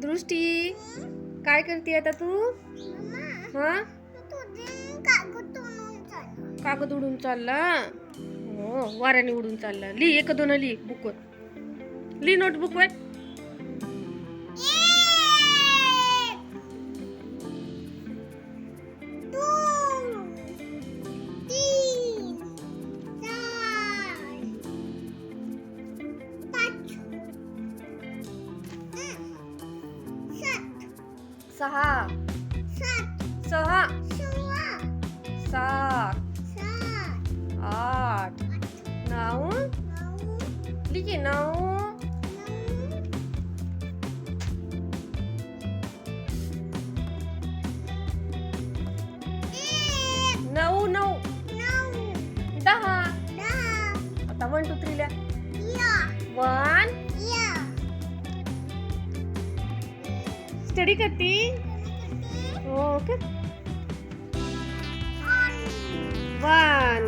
दृष्टी काय करते आता तू? हा कागद उडून चालला. हो वाऱ्याने उडून चालला. लिही एक दोन लिही बुकवर. लिही नोटबुकवर. सहा सहा 7 8 9 लिखिए 9 9 9 10 आता 1 2 3 लिहा 1 स्टडी करती ओके 1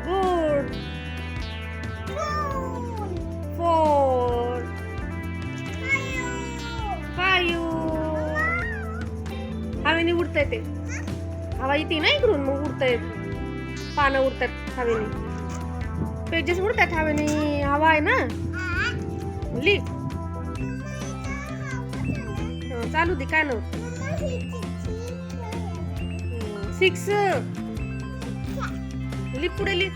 गुड 4 5 हवेने उडता येते. हवा येते ना इकडून मग उडता येते. पानं उडतात हवेने. पेजेस उडतात हवेने. हवा आहे ना. ली चालू दे काय नव्हतं. 6 ली पुढे ली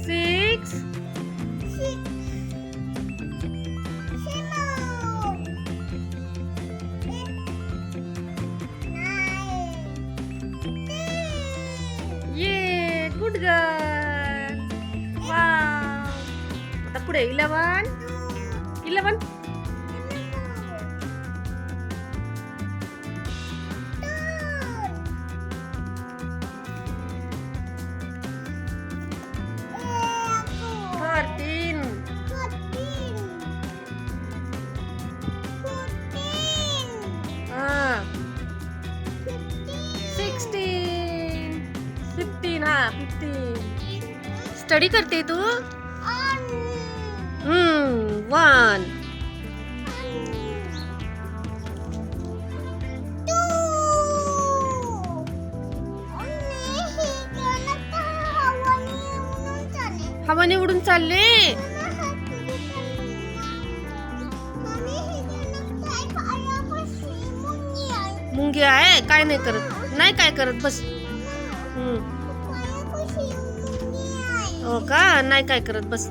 6 ये गुड गर्ल. वाव. आता पुढे 11 13 16 15 15 स्टडी करते तू. 1 हवाने उडून चालले. मुंगी आहे काय नाही करत. नाही काय करत बस. हो का नाही काय करत बस.